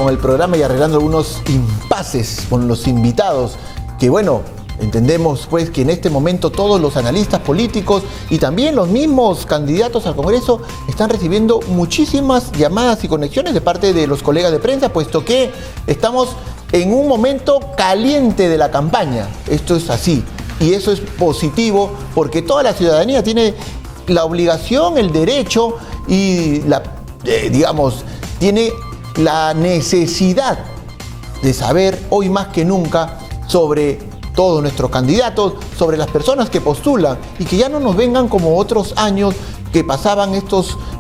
con el programa y arreglando algunos impases con los invitados, que bueno, entendemos pues que en este momento todos los analistas políticos y también los mismos candidatos al Congreso están recibiendo muchísimas llamadas y conexiones de parte de los colegas de prensa, puesto que estamos en un momento caliente de la campaña. Esto es así y eso es positivo porque toda la ciudadanía tiene la obligación, el derecho y tiene la necesidad de saber hoy más que nunca sobre todos nuestros candidatos, sobre las personas que postulan y que ya no nos vengan como otros años que pasaban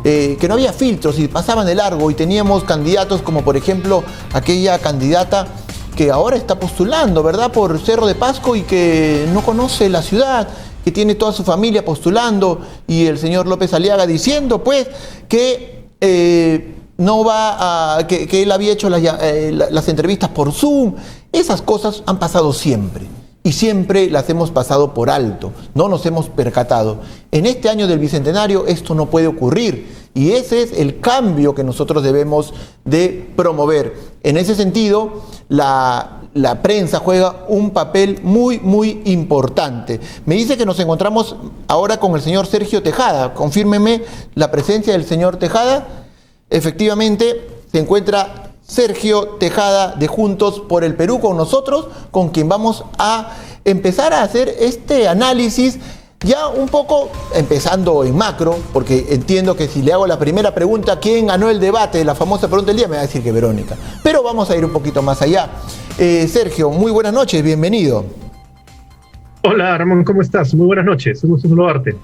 que no había filtros y pasaban de largo y teníamos candidatos como por ejemplo aquella candidata que ahora está postulando, ¿verdad? Por Cerro de Pasco y que no conoce la ciudad, que tiene toda su familia postulando y el señor López Aliaga diciendo pues que que él había hecho las entrevistas por Zoom. Esas cosas han pasado siempre. Y siempre las hemos pasado por alto, no nos hemos percatado. En este año del Bicentenario esto no puede ocurrir y ese es el cambio que nosotros debemos de promover. En ese sentido, la prensa juega un papel muy, muy importante. Me dice que nos encontramos ahora con el señor Sergio Tejada. Confírmeme la presencia del señor Tejada. Efectivamente, se encuentra Sergio Tejada de Juntos por el Perú con nosotros, con quien vamos a empezar a hacer este análisis ya un poco empezando en macro, porque entiendo que si le hago la primera pregunta, ¿quién ganó el debate? La famosa pregunta del día, me va a decir que Verónica. Pero vamos a ir un poquito más allá. Sergio, muy buenas noches, bienvenido. Hola Ramón, ¿cómo estás? Muy buenas noches, un gusto saludarte.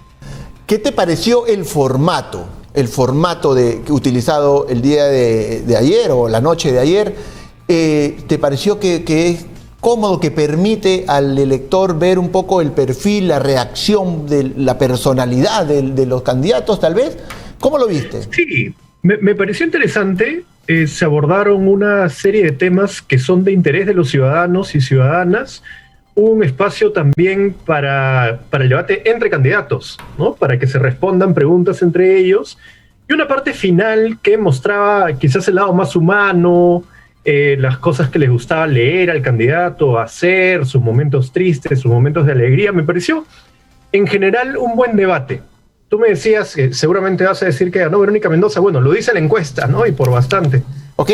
¿Qué te pareció el formato utilizado el día de ayer o la noche de ayer? ¿Te pareció que es cómodo, que permite al elector ver un poco el perfil, la reacción de la personalidad de los candidatos tal vez? ¿Cómo lo viste? Sí, me pareció interesante. Se abordaron una serie de temas que son de interés de los ciudadanos y ciudadanas. Un espacio también para el debate entre candidatos, ¿no? Para que se respondan preguntas entre ellos, y una parte final que mostraba quizás el lado más humano, las cosas que les gustaba leer al candidato, hacer, sus momentos tristes, sus momentos de alegría. Me pareció en general un buen debate. Tú me decías que seguramente vas a decir que ganó Verónica Mendoza. Bueno, lo dice la encuesta, ¿no? Y por bastante. Ok,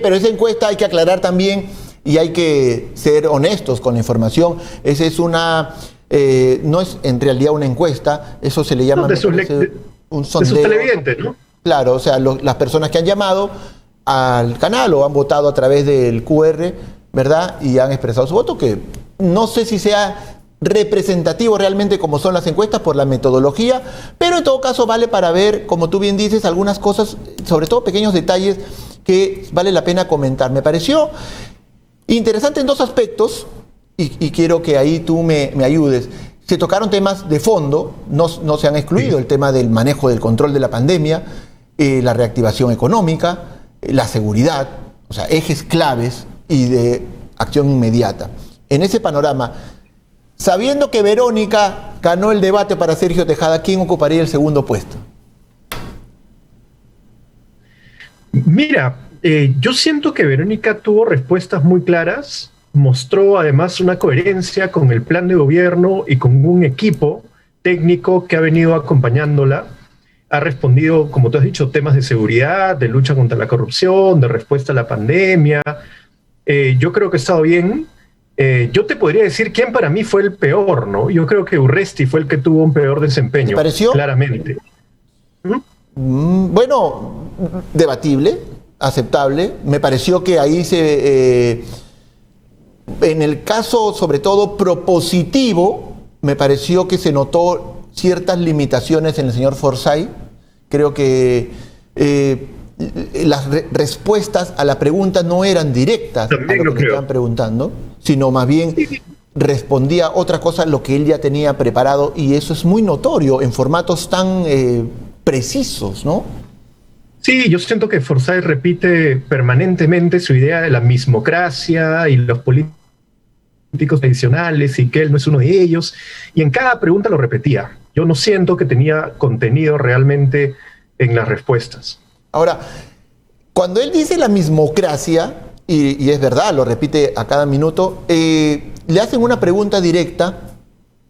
pero esa encuesta hay que aclarar también y hay que ser honestos con la información. Esa es no es en realidad una encuesta, eso se le llama un sondeo. De sus televidentes, ¿no? Claro, o sea, las personas que han llamado al canal o han votado a través del QR, ¿verdad? Y han expresado su voto, que no sé si sea representativo realmente como son las encuestas por la metodología, pero en todo caso vale para ver, como tú bien dices, algunas cosas, sobre todo pequeños detalles que vale la pena comentar. Me pareció interesante en dos aspectos y quiero que ahí tú me ayudes. Se tocaron temas de fondo, no se han excluido el tema del manejo del control de la pandemia, la reactivación económica, la seguridad, o sea, ejes claves y de acción inmediata. En ese panorama, sabiendo que Verónica ganó el debate para Sergio Tejada, ¿quién ocuparía el segundo puesto? Mira, yo siento que Verónica tuvo respuestas muy claras, mostró además una coherencia con el plan de gobierno y con un equipo técnico que ha venido acompañándola. Ha respondido, como tú has dicho, temas de seguridad, de lucha contra la corrupción, de respuesta a la pandemia. Yo creo que ha estado bien. Yo te podría decir quién para mí fue el peor, ¿no? Yo creo que Urresti fue el que tuvo un peor desempeño. ¿Te pareció? Claramente. Bueno, debatible, aceptable. Me pareció que ahí en el caso, sobre todo, propositivo, me pareció que se notó ciertas limitaciones en el señor Forsyth. Creo que las respuestas a la pregunta no eran directas También a lo que le estaban preguntando, sino más bien respondía otra cosa, lo que él ya tenía preparado, y eso es muy notorio en formatos tan precisos, ¿no? Sí, yo siento que Forsyth repite permanentemente su idea de la mismocracia y los políticos tradicionales y que él no es uno de ellos, y en cada pregunta lo repetía. Yo no siento que tenía contenido realmente en las respuestas. Ahora, cuando él dice la mismocracia, y es verdad, lo repite a cada minuto, le hacen una pregunta directa,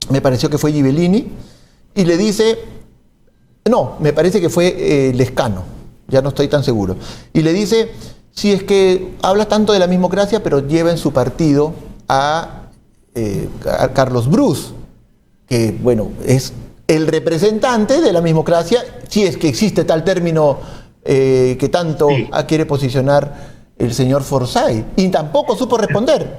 me pareció que fue Ghibellini, y le dice, no, me parece que fue Lescano, ya no estoy tan seguro, y le dice, si es que habla tanto de la mismocracia, pero lleva en su partido a Carlos Bruce, que bueno, es el representante de la mismocracia, si es que existe tal término que tanto quiere posicionar el señor Forsyth, y tampoco supo responder.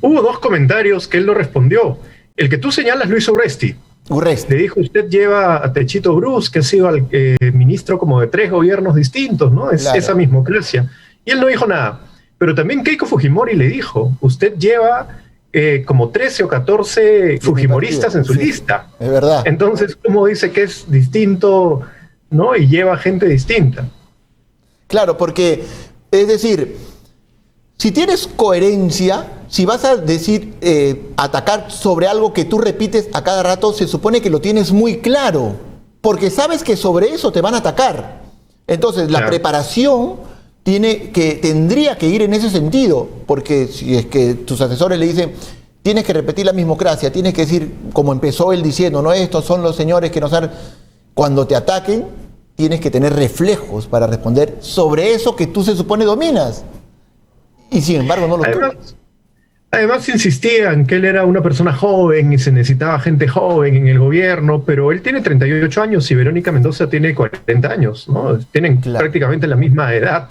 Hubo dos comentarios que él no respondió. El que tú señalas, Luis Urresti. Le dijo, usted lleva a Techito Bruce, que ha sido ministro como de 3 gobiernos distintos, ¿no? Es claro. Esa mismocracia. Y él no dijo nada. Pero también Keiko Fujimori le dijo, usted lleva como 13 o 14 fujimoristas en su lista. Es verdad. Entonces, ¿cómo dice que es distinto, ¿no? Y lleva gente distinta. Claro, porque, es decir, si tienes coherencia, si vas a decir, atacar sobre algo que tú repites a cada rato, se supone que lo tienes muy claro, porque sabes que sobre eso te van a atacar. Entonces, la preparación tendría que ir en ese sentido, porque si es que tus asesores le dicen, tienes que repetir la mismocracia, tienes que decir, como empezó él diciendo, no, estos son los señores que nos han... Cuando te ataquen, tienes que tener reflejos para responder sobre eso que tú se supone dominas. Y sin embargo no lo tuvo. Además insistían que él era una persona joven y se necesitaba gente joven en el gobierno, pero él tiene 38 años y Verónica Mendoza tiene 40 años, ¿no? Tienen prácticamente la misma edad,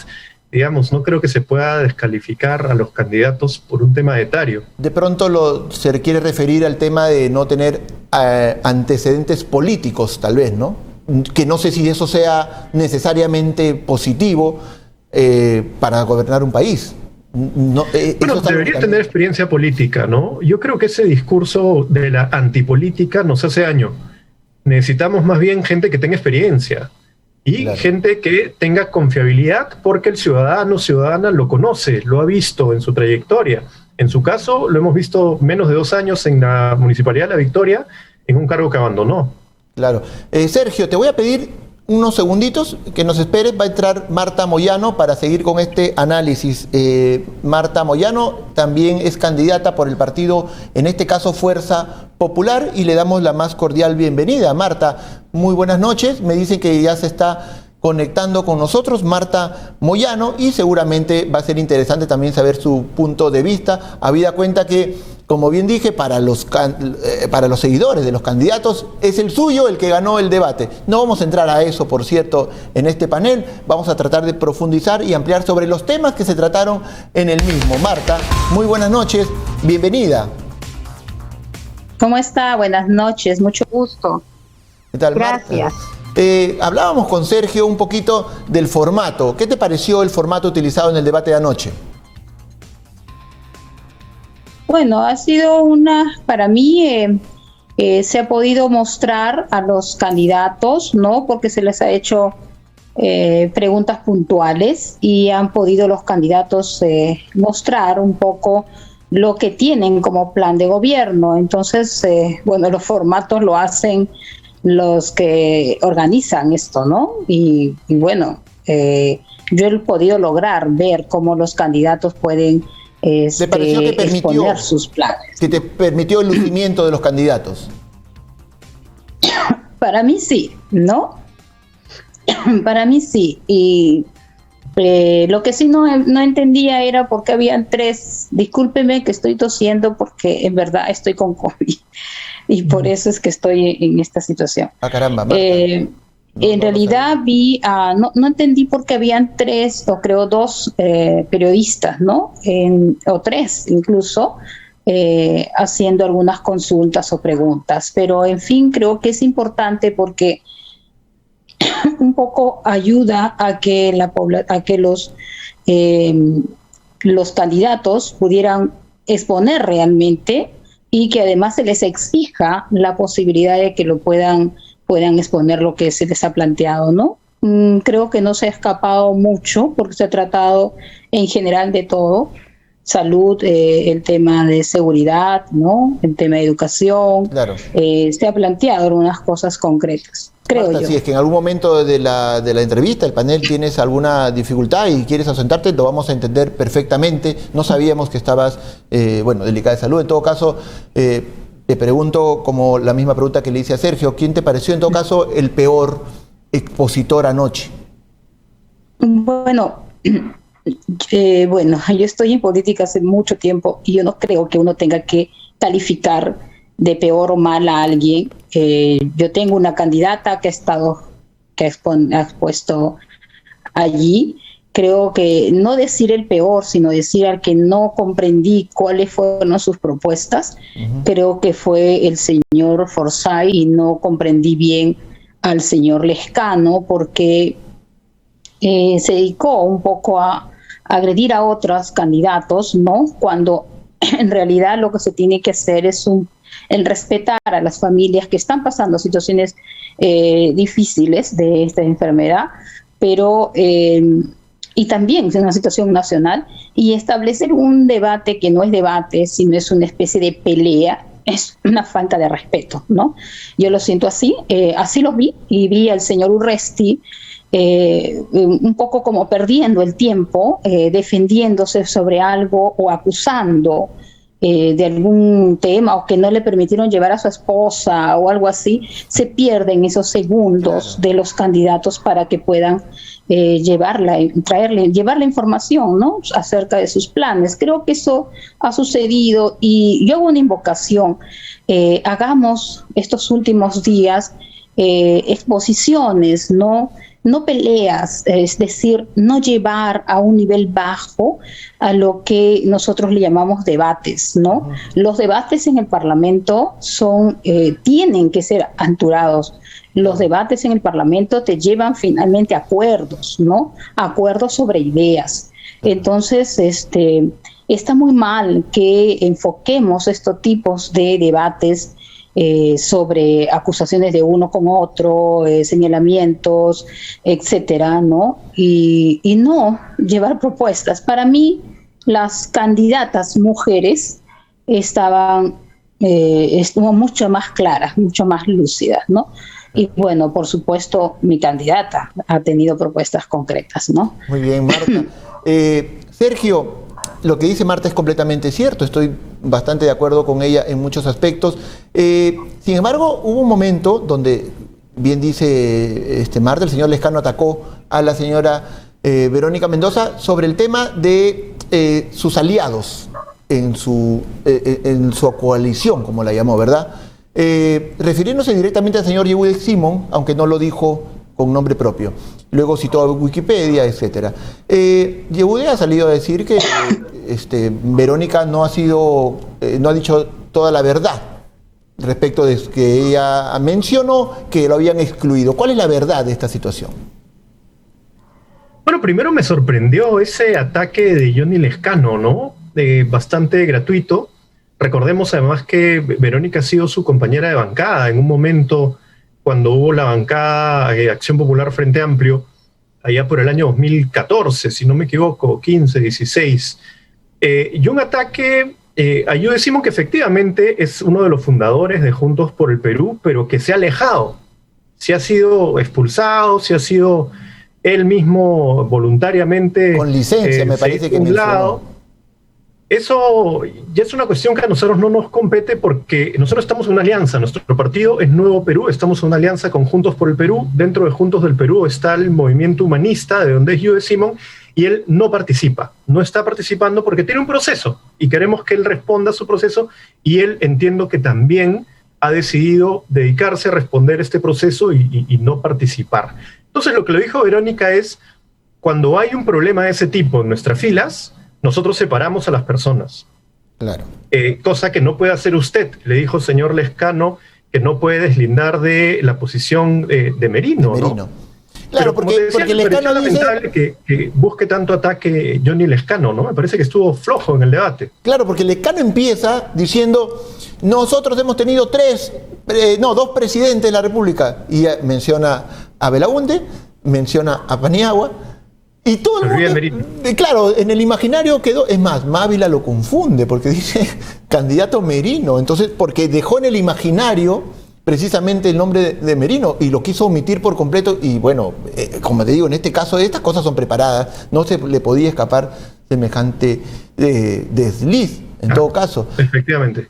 digamos, no creo que se pueda descalificar a los candidatos por un tema etario. De pronto se quiere referir al tema de no tener antecedentes políticos, tal vez, ¿no? Que no sé si eso sea necesariamente positivo para gobernar un país. No, bueno, debería tener experiencia política, ¿no? Yo creo que ese discurso de la antipolítica nos hace daño. Necesitamos más bien gente que tenga experiencia y gente que tenga confiabilidad porque el ciudadana lo conoce, lo ha visto en su trayectoria. En su caso, lo hemos visto menos de 2 años en la Municipalidad de La Victoria, en un cargo que abandonó. Claro. Sergio, te voy a pedir unos segunditos que nos esperes, va a entrar Marta Moyano para seguir con este análisis. Marta Moyano también es candidata por el partido, en este caso Fuerza Popular, y le damos la más cordial bienvenida. Marta, muy buenas noches, me dicen que ya se está conectando con nosotros Marta Moyano y seguramente va a ser interesante también saber su punto de vista, habida cuenta que, como bien dije, para los seguidores de los candidatos es el suyo el que ganó el debate. No vamos a entrar a eso, por cierto, en este panel. Vamos a tratar de profundizar y ampliar sobre los temas que se trataron en el mismo. Marta, muy buenas noches, bienvenida. ¿Cómo está? Buenas noches, mucho gusto. ¿Qué tal, Gracias. Marta? Hablábamos con Sergio un poquito del formato. ¿Qué te pareció el formato utilizado en el debate de anoche? Bueno, ha sido para mí se ha podido mostrar a los candidatos, ¿no? Porque se les ha hecho preguntas puntuales y han podido los candidatos mostrar un poco lo que tienen como plan de gobierno. Entonces, bueno, los formatos lo hacen los que organizan esto, ¿no? Y bueno, yo he podido lograr ver cómo los candidatos pueden ¿te pareció que exponer sus planes? ¿Que te permitió el lucimiento de los candidatos? Para mí sí, ¿no? Para mí sí. Y lo que sí no entendía era por qué habían 3. Discúlpeme que estoy tosiendo porque en verdad estoy con COVID. Y por eso es que estoy en esta situación. Ah, caramba, Marta. En realidad no entendí por qué habían 3 o creo 2 periodistas, ¿no? O 3 incluso, haciendo algunas consultas o preguntas. Pero en fin, creo que es importante porque un poco ayuda a que los candidatos pudieran exponer realmente y que además se les exija la posibilidad de que lo puedan exponer lo que se les ha planteado, ¿no? Creo que no se ha escapado mucho porque se ha tratado en general de todo salud, el tema de seguridad, ¿no? El tema de educación. Claro. Se ha planteado algunas cosas concretas, creo Marta, yo. si es que en algún momento de la entrevista, el panel, tienes alguna dificultad y quieres ausentarte, lo vamos a entender perfectamente. No sabíamos que estabas, delicada de salud. En todo caso, te pregunto, como la misma pregunta que le hice a Sergio, ¿quién te pareció en todo caso el peor expositor anoche? Bueno, yo estoy en política hace mucho tiempo y yo no creo que uno tenga que calificar de peor o mal a alguien. Yo tengo una candidata que ha expuesto allí. Creo que no decir el peor, sino decir al que no comprendí cuáles fueron sus propuestas. Creo que fue el señor Forsyth y no comprendí bien al señor Lezcano porque se dedicó un poco a agredir a otros candidatos, ¿no? Cuando en realidad lo que se tiene que hacer es el respetar a las familias que están pasando situaciones difíciles de esta enfermedad, pero y también es una situación nacional, y establecer un debate que no es debate, sino es una especie de pelea, es una falta de respeto, ¿no? Yo lo siento así, así lo vi, y vi al señor Urresti un poco como perdiendo el tiempo, defendiéndose sobre algo o acusando de algún tema, o que no le permitieron llevar a su esposa o algo así. Se pierden esos segundos de los candidatos para que puedan llevar la información, ¿no?, acerca de sus planes. Creo que eso ha sucedido y yo hago una invocación. Hagamos estos últimos días exposiciones, no peleas, es decir, no llevar a un nivel bajo a lo que nosotros le llamamos debates, ¿no? Los debates en el Parlamento tienen que ser anturados. Los debates en el Parlamento te llevan finalmente a acuerdos, ¿no? Acuerdos sobre ideas. Entonces, está muy mal que enfoquemos estos tipos de debates sobre acusaciones de uno con otro, señalamientos, etcétera, ¿no? Y no llevar propuestas. Para mí, las candidatas mujeres estaban mucho más claras, mucho más lúcidas, ¿no? Y bueno, por supuesto, mi candidata ha tenido propuestas concretas, ¿no? Muy bien, Marta. Sergio, lo que dice Marta es completamente cierto, estoy bastante de acuerdo con ella en muchos aspectos. Sin embargo, hubo un momento donde, bien dice Marta, el señor Lezcano atacó a la señora Verónica Mendoza sobre el tema de sus aliados en su coalición, como la llamó, ¿verdad? Refiriéndose directamente al señor Yehude Simón, aunque no lo dijo con nombre propio. Luego citó a Wikipedia, etc. Yehude ha salido a decir que Verónica no ha dicho toda la verdad respecto de que ella mencionó que lo habían excluido. ¿Cuál es la verdad de esta situación? Bueno, primero me sorprendió ese ataque de Johnny Lezcano, ¿no? Bastante gratuito. Recordemos además que Verónica ha sido su compañera de bancada en un momento cuando hubo la bancada Acción Popular Frente Amplio, allá por el año 2014, si no me equivoco, 15, 16. Y un ataque a Yehude Simón, que efectivamente es uno de los fundadores de Juntos por el Perú, pero que se ha alejado, se ha sido expulsado, se ha sido él mismo voluntariamente con licencia, me parece que mencionó. Eso ya es una cuestión que a nosotros no nos compete, porque nosotros estamos en una alianza. Nuestro partido es Nuevo Perú, estamos en una alianza con Juntos por el Perú. Dentro de Juntos del Perú está el movimiento humanista, de donde es Yehude Simón, y él no participa, no está participando porque tiene un proceso y queremos que él responda a su proceso, y él, entiendo que también ha decidido dedicarse a responder este proceso y no participar. Entonces, lo que le dijo Verónica es: cuando hay un problema de ese tipo en nuestras filas, nosotros separamos a las personas. Claro. Cosa que no puede hacer usted, le dijo el señor Lezcano, que no puede deslindar de la posición de Merino, ¿no? Claro, porque Lezcano dice... lamentable que busque tanto ataque Johnny Lezcano, ¿no? Me parece que estuvo flojo en el debate. Claro, porque Lezcano empieza diciendo: nosotros hemos tenido dos presidentes de la República, y menciona a Belaúnde, menciona a Paniagua, Y todo Se el olvida mundo, Merino. claro, en el imaginario quedó, es más, Mávila lo confunde porque dice candidato Merino, entonces porque dejó en el imaginario precisamente el nombre de Merino y lo quiso omitir por completo y bueno, como te digo, en este caso estas cosas son preparadas, no se le podía escapar semejante desliz, en todo caso. Efectivamente.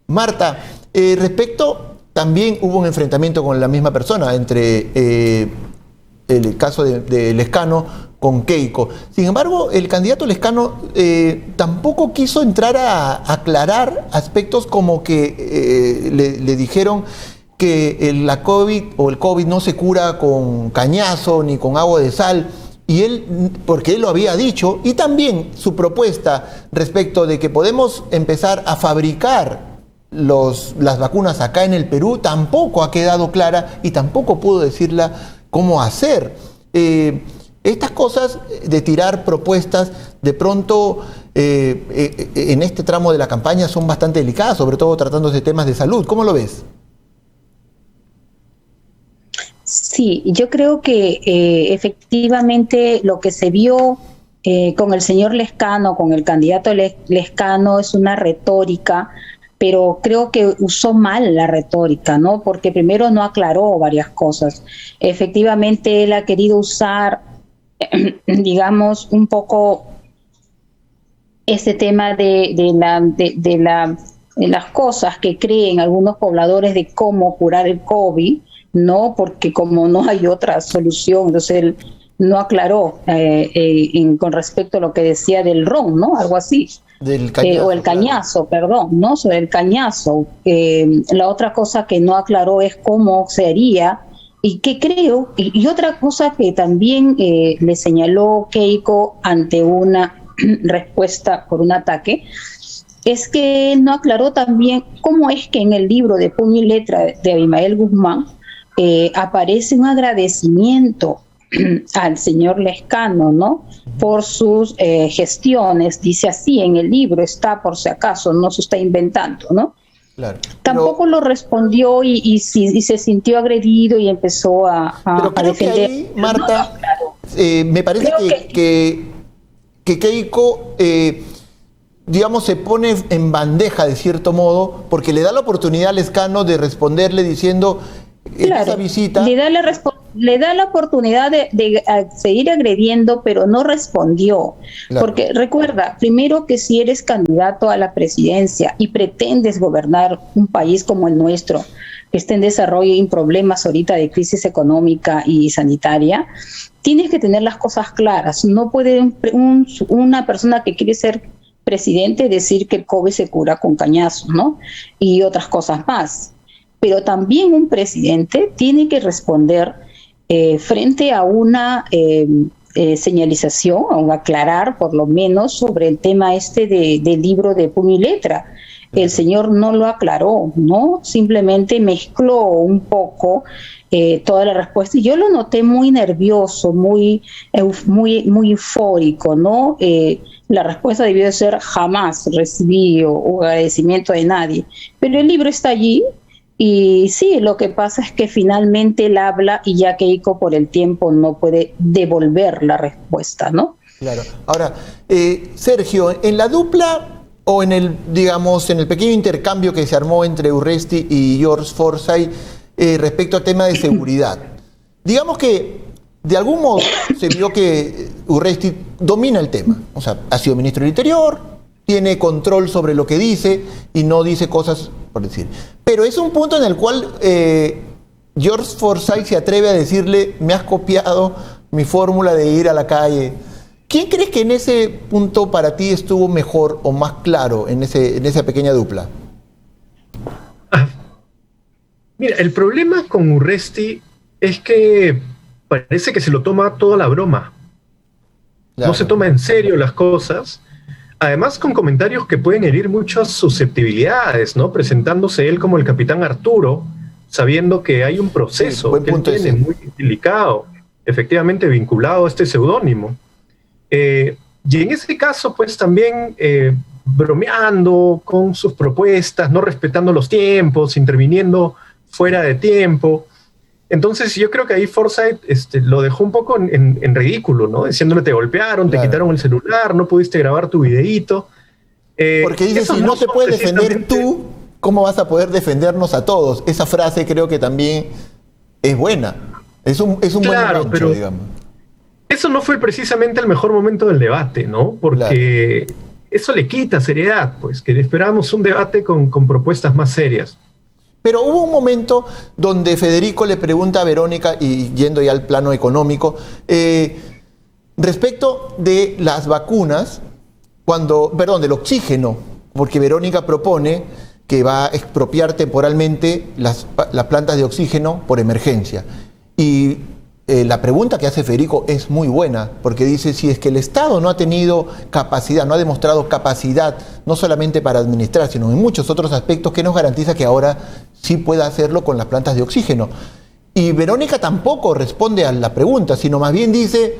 Marta, respecto, también hubo un enfrentamiento con la misma persona entre el caso de Lescano con Keiko. Sin embargo, el candidato Lescano tampoco quiso entrar a aclarar aspectos como que le dijeron que la COVID o el COVID no se cura con cañazo ni con agua de sal. Y él, porque él lo había dicho, y también su propuesta respecto de que podemos empezar a fabricar las vacunas acá en el Perú, tampoco ha quedado clara y tampoco pudo decirla cómo hacer. Estas cosas de tirar propuestas, de pronto en este tramo de la campaña son bastante delicadas, sobre todo tratándose de temas de salud. ¿Cómo lo ves? Sí, yo creo que efectivamente lo que se vio con el señor Lescano, con el candidato Lescano, es una retórica, pero creo que usó mal la retórica, ¿no? Porque primero no aclaró varias cosas. Efectivamente, él ha querido usar, digamos, un poco este tema de las cosas que creen algunos pobladores de cómo curar el COVID, ¿no? Porque como no hay otra solución, entonces él no aclaró con respecto a lo que decía del ron, ¿no? Algo así. Del cañazo, o el cañazo, claro. Perdón, ¿no? Sobre el cañazo. La otra cosa que no aclaró es cómo sería, y que creo, y otra cosa que también le señaló Keiko ante una respuesta por un ataque, es que él no aclaró también cómo es que en el libro de Puño y Letra de Abimael Guzmán aparece un agradecimiento al señor Lescano, ¿no? Por sus gestiones, dice así en el libro, está por si acaso, no se está inventando, ¿no? Claro. Tampoco lo respondió y se sintió agredido y empezó a creo defender. Que ahí, Marta, me parece que Keiko, digamos, se pone en bandeja de cierto modo, porque le da la oportunidad a Lescano de responderle diciendo en esa visita. Le da la oportunidad de seguir agrediendo, pero no respondió. Claro. Porque recuerda, primero que si eres candidato a la presidencia y pretendes gobernar un país como el nuestro, que está en desarrollo y en problemas ahorita de crisis económica y sanitaria, tienes que tener las cosas claras. No puede una persona que quiere ser presidente decir que el COVID se cura con cañazos, ¿no? Y otras cosas más. Pero también un presidente tiene que responder frente a una señalización, o aclarar por lo menos sobre el tema del libro de Puño y Letra. El señor no lo aclaró, ¿no? Simplemente mezcló un poco toda la respuesta. Y yo lo noté muy nervioso, muy eufórico, ¿no? La respuesta debió de ser: jamás recibí un agradecimiento de nadie. Pero el libro está allí. Y sí, lo que pasa es que finalmente él habla y ya Keiko por el tiempo no puede devolver la respuesta, ¿no? Claro. Ahora, Sergio, en la dupla o en el pequeño intercambio que se armó entre Urresti y George Forsyth respecto al tema de seguridad, digamos que de algún modo se vio que Urresti domina el tema. O sea, ha sido ministro del Interior, tiene control sobre lo que dice y no dice cosas por decir. Pero es un punto en el cual George Forsyth se atreve a decirle: me has copiado mi fórmula de ir a la calle. ¿Quién crees que en ese punto para ti estuvo mejor o más claro en esa pequeña dupla? Mira, el problema con Urresti es que parece que se lo toma toda la broma. Claro. No se toma en serio las cosas. Además, con comentarios que pueden herir muchas susceptibilidades, ¿no? Presentándose él como el capitán Arturo, sabiendo que hay un proceso que él tiene muy delicado, efectivamente vinculado a este seudónimo. Y en ese caso, pues también bromeando con sus propuestas, no respetando los tiempos, interviniendo fuera de tiempo. Entonces yo creo que ahí Forsyth lo dejó un poco en ridículo, ¿no? Diciéndole te golpearon, Claro. te quitaron el celular, no pudiste grabar tu videíto. Porque dice, esos si no te son puedes defender precisamente- tú, ¿cómo vas a poder defendernos a todos? Esa frase creo que también es buena. Es un Claro, buen gancho, pero- digamos. Eso no fue precisamente el mejor momento del debate, ¿no? Porque eso le quita seriedad, pues, que esperábamos un debate con propuestas más serias. Pero hubo un momento donde Federico le pregunta a Verónica, y yendo ya al plano económico, respecto de las vacunas, del oxígeno, porque Verónica propone que va a expropiar temporalmente las plantas de oxígeno por emergencia. Y la pregunta que hace Federico es muy buena, porque dice, si es que el Estado no ha tenido capacidad, no ha demostrado capacidad, no solamente para administrar, sino en muchos otros aspectos, ¿qué nos garantiza que ahora sí pueda hacerlo con las plantas de oxígeno? Y Verónica tampoco responde a la pregunta, sino más bien dice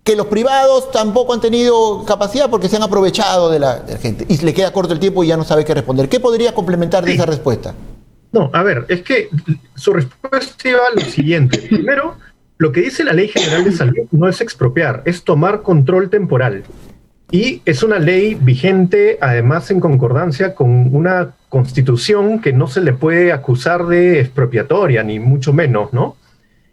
que los privados tampoco han tenido capacidad porque se han aprovechado de la gente. Y le queda corto el tiempo y ya no sabe qué responder. ¿Qué podría complementar de esa respuesta? No, a ver, es que su respuesta iba a lo siguiente. Primero, lo que dice la Ley General de Salud no es expropiar, es tomar control temporal. Y es una ley vigente, además en concordancia con una constitución que no se le puede acusar de expropiatoria, ni mucho menos, ¿no?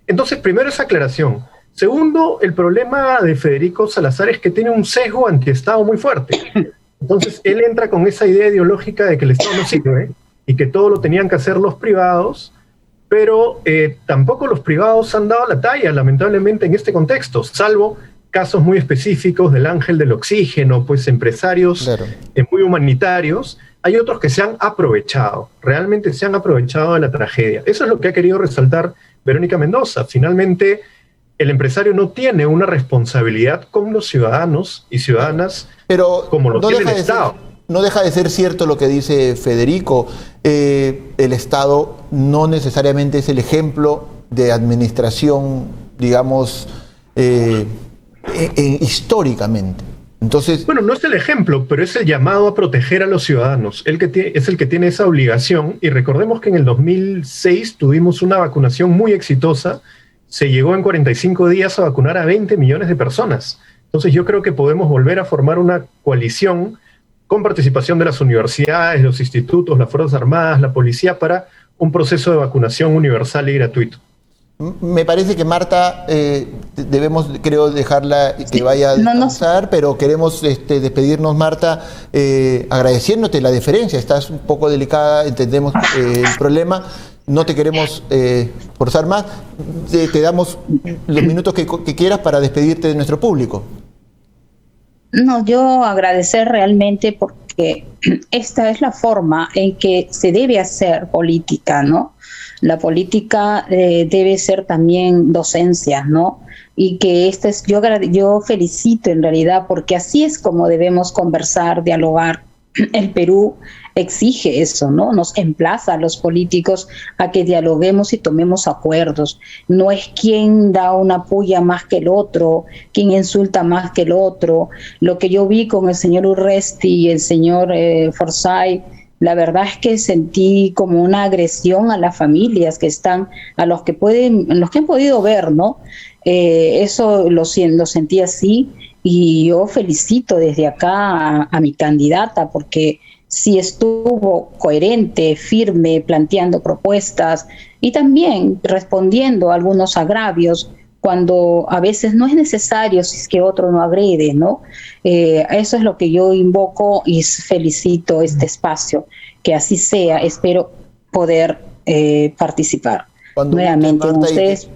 Entonces, primero esa aclaración. Segundo, el problema de Federico Salazar es que tiene un sesgo antiestado muy fuerte. Entonces, él entra con esa idea ideológica de que el Estado no sirve y que todo lo tenían que hacer los privados, pero tampoco los privados han dado la talla, lamentablemente, en este contexto, salvo casos muy específicos del ángel del oxígeno, pues empresarios Claro. muy humanitarios. Hay otros que se han aprovechado, realmente se han aprovechado de la tragedia. Eso es lo que ha querido resaltar Verónica Mendoza. Finalmente, el empresario no tiene una responsabilidad con los ciudadanos y ciudadanas Pero como lo tiene el deja de ser- Estado. no deja de ser cierto lo que dice Federico. El Estado no necesariamente es el ejemplo de administración, digamos, históricamente. Entonces, Bueno, no es el ejemplo, pero es el llamado a proteger a los ciudadanos. Es el que tiene esa obligación. Y recordemos que en el 2006 tuvimos una vacunación muy exitosa. Se llegó en 45 días a vacunar a 20 millones de personas. Entonces yo creo que podemos volver a formar una coalición con participación de las universidades, los institutos, las Fuerzas Armadas, la policía, para un proceso de vacunación universal y gratuito. me parece que Marta, debemos, creo, dejarla que vaya a No nos- descansar, pero queremos despedirnos, Marta, agradeciéndote la deferencia. Estás un poco delicada, entendemos el problema. No te queremos forzar más. Te damos los minutos que quieras para despedirte de nuestro público. No, yo agradecer realmente porque esta es la forma en que se debe hacer política, ¿no? La política debe ser también docencia, ¿no? Y que yo felicito en realidad porque así es como debemos conversar, dialogar. El Perú exige eso, ¿no? Nos emplaza a los políticos a que dialoguemos y tomemos acuerdos. No es quien da una puya más que el otro, quien insulta más que el otro. Lo que yo vi con el señor Urresti y el señor Forsyth, la verdad es que sentí como una agresión a las familias que están, a los que han podido ver, ¿no? Eso lo sentí así. Y yo felicito desde acá a mi candidata porque sí estuvo coherente, firme, planteando propuestas y también respondiendo a algunos agravios cuando a veces no es necesario si es que otro no agrede, ¿no? Eso es lo que yo invoco y felicito este espacio, que así sea. Espero poder participar. Cuando Nuevamente, Marta, ustedes,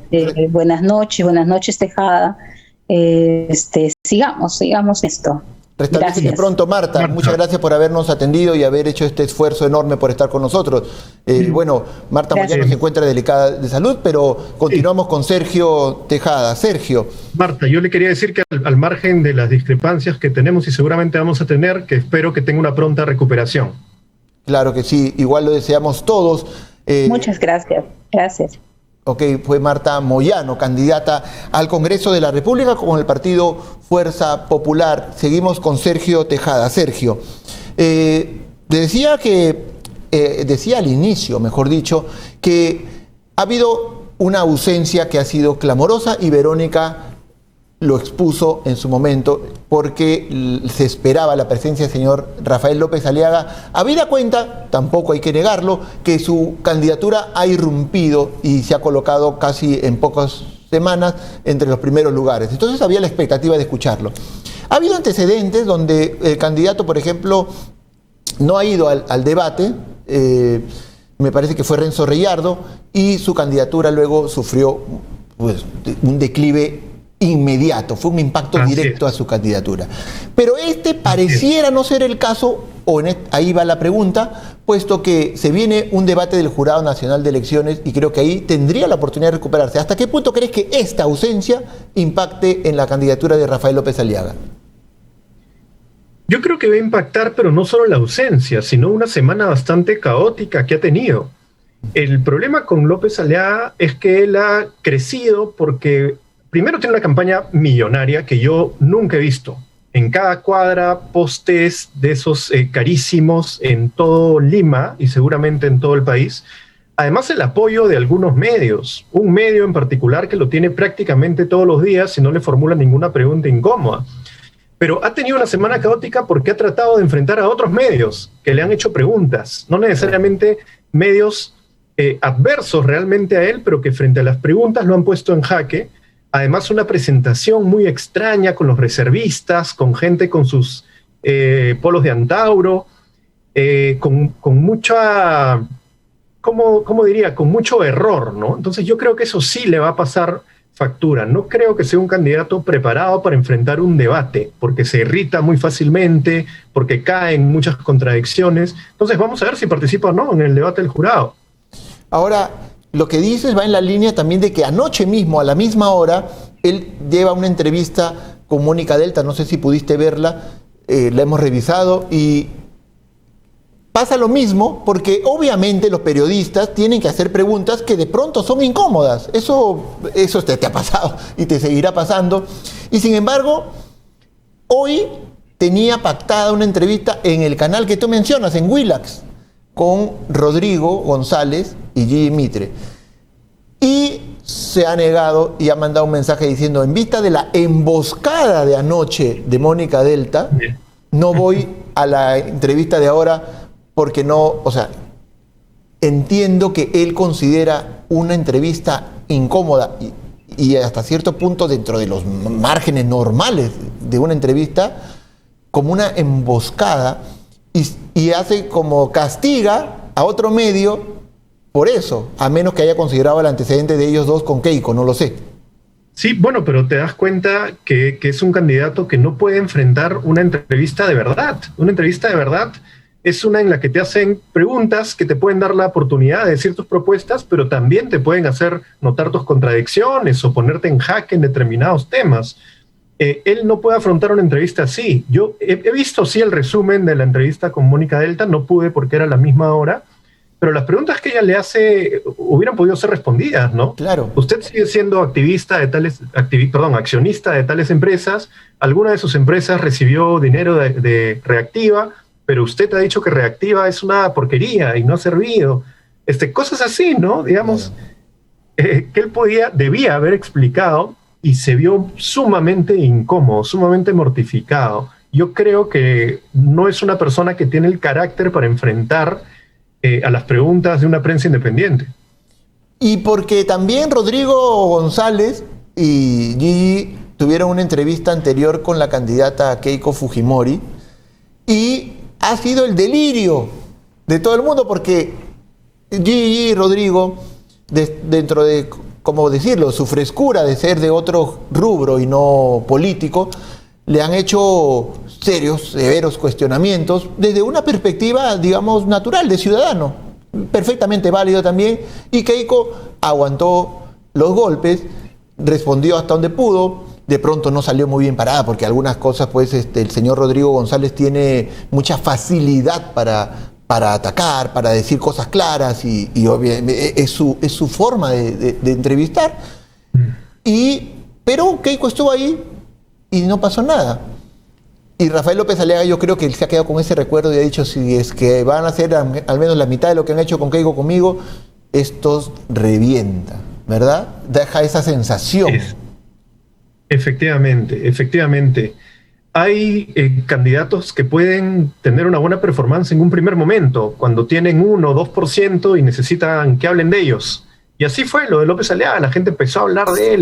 buenas noches, Tejada. Sigamos esto. Restablécete Gracias. pronto, Marta. Muchas gracias por habernos atendido y haber hecho este esfuerzo enorme por estar con nosotros. Bueno, Marta Gracias. Moyano se encuentra delicada de salud, pero continuamos con Sergio Tejada. Sergio. Marta, yo le quería decir que al margen de las discrepancias que tenemos y seguramente vamos a tener, que espero que tenga una pronta recuperación. Claro que sí, igual lo deseamos todos. Muchas gracias. Gracias. Ok, fue Marta Moyano, candidata al Congreso de la República con el partido Fuerza Popular. Seguimos con Sergio Tejada. Sergio, decía al inicio, mejor dicho, que ha habido una ausencia que ha sido clamorosa y Verónica lo expuso en su momento porque se esperaba la presencia del señor Rafael López Aliaga. Habida cuenta, tampoco hay que negarlo, que su candidatura ha irrumpido y se ha colocado casi en pocas semanas entre los primeros lugares. Entonces había la expectativa de escucharlo. Ha habido antecedentes donde el candidato, por ejemplo, no ha ido al debate, me parece que fue Renzo Reyardo, y su candidatura luego sufrió pues, un declive inmediato, fue un impacto directo a su candidatura. Pero este pareciera no ser el caso, ahí va la pregunta, puesto que se viene un debate del Jurado Nacional de Elecciones y creo que ahí tendría la oportunidad de recuperarse. ¿Hasta qué punto crees que esta ausencia impacte en la candidatura de Rafael López Aliaga? Yo creo que va a impactar, pero no solo la ausencia, sino una semana bastante caótica que ha tenido. El problema con López Aliaga es que él ha crecido porque primero tiene una campaña millonaria que yo nunca he visto. En cada cuadra, postes de esos carísimos en todo Lima y seguramente en todo el país. Además, el apoyo de algunos medios. Un medio en particular que lo tiene prácticamente todos los días y no le formula ninguna pregunta incómoda. Pero ha tenido una semana caótica porque ha tratado de enfrentar a otros medios que le han hecho preguntas. No necesariamente medios adversos realmente a él, pero que frente a las preguntas lo han puesto en jaque. Además, una presentación muy extraña con los reservistas, con gente con sus polos de Antauro, con mucha, ¿cómo diría? Con mucho error, ¿no? Entonces yo creo que eso sí le va a pasar factura. No creo que sea un candidato preparado para enfrentar un debate, porque se irrita muy fácilmente, porque cae en muchas contradicciones. Entonces vamos a ver si participa o no en el debate del jurado. Ahora, lo que dices va en la línea también de que anoche mismo, a la misma hora, él lleva una entrevista con Mónica Delta, no sé si pudiste verla, la hemos revisado, y pasa lo mismo porque obviamente los periodistas tienen que hacer preguntas que de pronto son incómodas. Eso te ha pasado y te seguirá pasando. Y sin embargo, hoy tenía pactada una entrevista en el canal que tú mencionas, en Willax, con Rodrigo González y Gigi Mitre. Y se ha negado y ha mandado un mensaje diciendo: en vista de la emboscada de anoche de Mónica Delta, no voy a la entrevista de ahora porque no, o sea, entiendo que él considera una entrevista incómoda y hasta cierto punto dentro de los márgenes normales de una entrevista como una emboscada y hace como castiga a otro medio por eso, a menos que haya considerado el antecedente de ellos dos con Keiko, no lo sé. Sí, bueno, pero te das cuenta que es un candidato que no puede enfrentar una entrevista de verdad. Una entrevista de verdad es una en la que te hacen preguntas que te pueden dar la oportunidad de decir tus propuestas, pero también te pueden hacer notar tus contradicciones o ponerte en jaque en determinados temas. Él no puede afrontar una entrevista así. Yo he visto, sí, el resumen de la entrevista con Mónica Delta, no pude porque era la misma hora, pero las preguntas que ella le hace hubieran podido ser respondidas, ¿no? Claro. Usted sigue siendo accionista de tales empresas. Alguna de sus empresas recibió dinero de Reactiva, pero usted ha dicho que Reactiva es una porquería y no ha servido. Cosas así, ¿no? Digamos, que él debía haber explicado y se vio sumamente incómodo, sumamente mortificado. Yo creo que no es una persona que tiene el carácter para enfrentar a las preguntas de una prensa independiente. Y porque también Rodrigo González y Gigi tuvieron una entrevista anterior con la candidata Keiko Fujimori y ha sido el delirio de todo el mundo porque Gigi y Rodrigo, dentro de, ¿cómo decirlo?, su frescura de ser de otro rubro y no político, le han hecho serios, severos cuestionamientos desde una perspectiva, digamos, natural, de ciudadano, perfectamente válido también, y Keiko aguantó los golpes, respondió hasta donde pudo, de pronto no salió muy bien parada, porque algunas cosas, pues, el señor Rodrigo González tiene mucha facilidad para atacar, para decir cosas claras, y obviamente es su forma de entrevistar. Pero Keiko estuvo ahí y no pasó nada. Y Rafael López Aliaga, yo creo que él se ha quedado con ese recuerdo y ha dicho: si es que van a hacer al menos la mitad de lo que han hecho con Keiko conmigo, estos revientan. ¿verdad? Deja esa sensación. Efectivamente. Hay candidatos que pueden tener una buena performance en un primer momento, cuando tienen 1 o 2% y necesitan que hablen de ellos. Y así fue lo de López Aliaga, la gente empezó a hablar de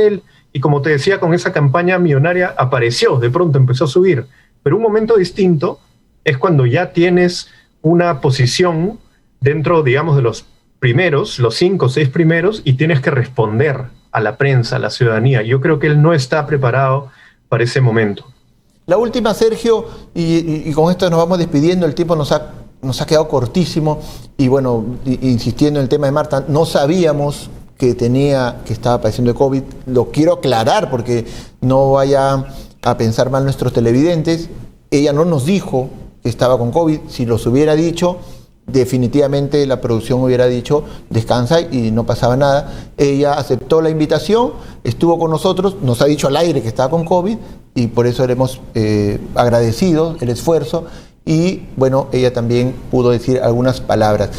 él, y como te decía, con esa campaña millonaria apareció, de pronto empezó a subir. Pero un momento distinto es cuando ya tienes una posición dentro, digamos, de los primeros, los 5 o 6 primeros, y tienes que responder a la prensa, a la ciudadanía. Yo creo que él no está preparado para ese momento. La última, Sergio, y con esto nos vamos despidiendo, el tiempo nos ha quedado cortísimo, y bueno, insistiendo en el tema de Marta, no sabíamos que estaba padeciendo de COVID. Lo quiero aclarar porque no vaya a pensar mal nuestros televidentes. Ella no nos dijo que estaba con COVID. Si los hubiera dicho, definitivamente la producción hubiera dicho descansa y no pasaba nada. Ella aceptó la invitación, estuvo con nosotros, nos ha dicho al aire que estaba con COVID y por eso le hemos agradecido el esfuerzo y bueno, ella también pudo decir algunas palabras.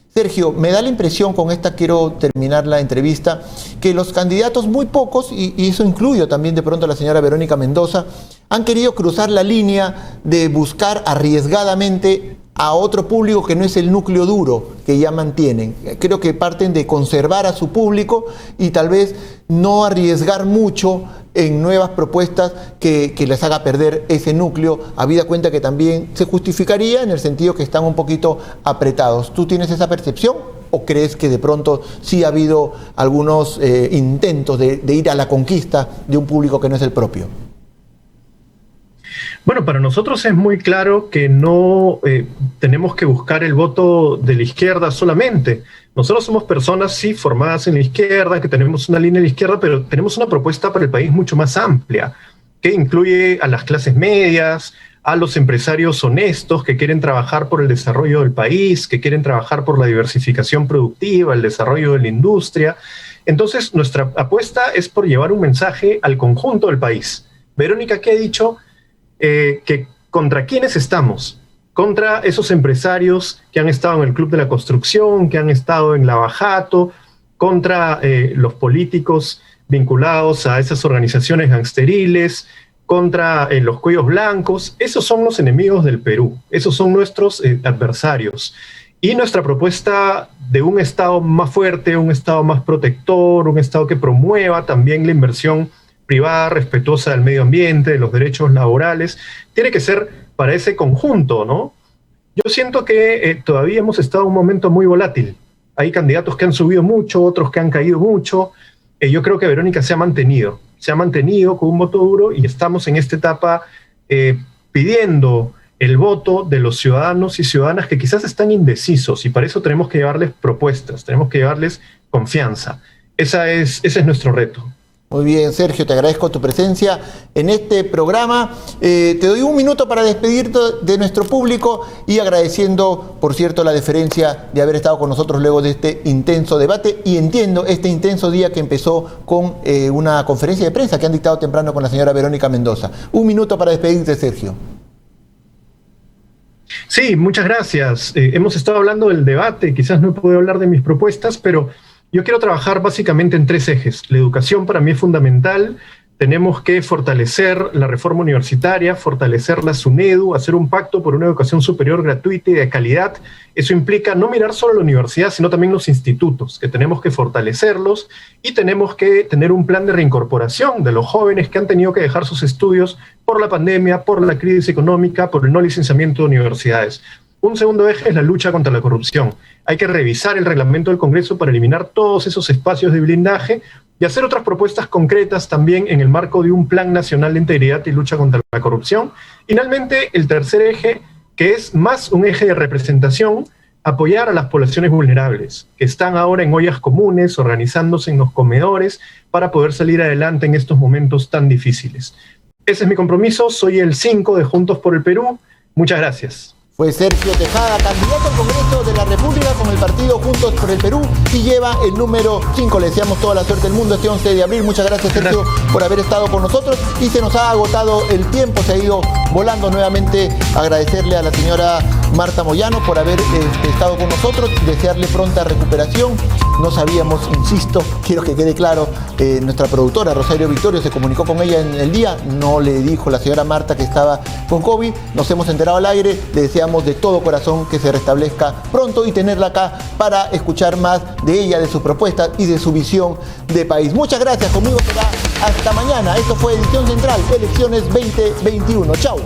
Sergio, me da la impresión, con esta quiero terminar la entrevista, que los candidatos, muy pocos, y eso incluyo también de pronto a la señora Verónica Mendoza, han querido cruzar la línea de buscar arriesgadamente a otro público que no es el núcleo duro que ya mantienen. Creo que parten de conservar a su público y tal vez no arriesgar mucho en nuevas propuestas que les haga perder ese núcleo, habida cuenta que también se justificaría en el sentido que están un poquito apretados. ¿Tú tienes esa percepción o crees que de pronto sí ha habido algunos intentos de ir a la conquista de un público que no es el propio? Bueno, para nosotros es muy claro que no tenemos que buscar el voto de la izquierda solamente. Nosotros somos personas, sí, formadas en la izquierda, que tenemos una línea de la izquierda, pero tenemos una propuesta para el país mucho más amplia, que incluye a las clases medias, a los empresarios honestos que quieren trabajar por el desarrollo del país, que quieren trabajar por la diversificación productiva, el desarrollo de la industria. Entonces, nuestra apuesta es por llevar un mensaje al conjunto del país. Verónica, ¿qué ha dicho? Que contra quiénes estamos, contra esos empresarios que han estado en el Club de la Construcción, que han estado en Lavajato, contra los políticos vinculados a esas organizaciones gangsteriles, contra los cuellos blancos. Esos son los enemigos del Perú, esos son nuestros adversarios. Y nuestra propuesta de un Estado más fuerte, un Estado más protector, un Estado que promueva también la inversión privada, respetuosa del medio ambiente, de los derechos laborales, tiene que ser para ese conjunto, ¿no? Yo siento que todavía hemos estado en un momento muy volátil. Hay candidatos que han subido mucho, otros que han caído mucho. Yo creo que Verónica se ha mantenido con un voto duro y estamos en esta etapa pidiendo el voto de los ciudadanos y ciudadanas que quizás están indecisos y para eso tenemos que llevarles propuestas, tenemos que llevarles confianza. Ese es nuestro reto. Muy bien, Sergio, te agradezco tu presencia en este programa. Te doy un minuto para despedirte de nuestro público y agradeciendo, por cierto, la deferencia de haber estado con nosotros luego de este intenso debate y entiendo este intenso día que empezó con una conferencia de prensa que han dictado temprano con la señora Verónica Mendoza. Un minuto para despedirte, Sergio. Sí, muchas gracias. Hemos estado hablando del debate, quizás no he podido hablar de mis propuestas, pero yo quiero trabajar básicamente en 3 ejes. La educación para mí es fundamental. Tenemos que fortalecer la reforma universitaria, fortalecer la SUNEDU, hacer un pacto por una educación superior gratuita y de calidad. Eso implica no mirar solo la universidad, sino también los institutos, que tenemos que fortalecerlos y tenemos que tener un plan de reincorporación de los jóvenes que han tenido que dejar sus estudios por la pandemia, por la crisis económica, por el no licenciamiento de universidades. Un segundo eje es la lucha contra la corrupción. Hay que revisar el reglamento del Congreso para eliminar todos esos espacios de blindaje y hacer otras propuestas concretas también en el marco de un Plan Nacional de Integridad y Lucha contra la Corrupción. Finalmente, el tercer eje, que es más un eje de representación, apoyar a las poblaciones vulnerables, que están ahora en ollas comunes, organizándose en los comedores para poder salir adelante en estos momentos tan difíciles. Ese es mi compromiso, soy el 5 de Juntos por el Perú. Muchas gracias. Fue Sergio Tejada, candidato al Congreso de la República con el partido Juntos por el Perú y lleva el número 5. Le deseamos toda la suerte del mundo este 11 de abril. Muchas gracias, Sergio, por haber estado con nosotros y se nos ha agotado el tiempo, se ha ido volando nuevamente. Agradecerle a la señora Marta Moyano, por haber estado con nosotros, desearle pronta recuperación. No sabíamos, insisto, quiero que quede claro, nuestra productora Rosario Victorio se comunicó con ella en el día, no le dijo la señora Marta que estaba con COVID, nos hemos enterado al aire, le deseamos de todo corazón que se restablezca pronto y tenerla acá para escuchar más de ella, de sus propuestas y de su visión de país. Muchas gracias, conmigo será hasta mañana. Esto fue Edición Central, Elecciones 2021. Chao.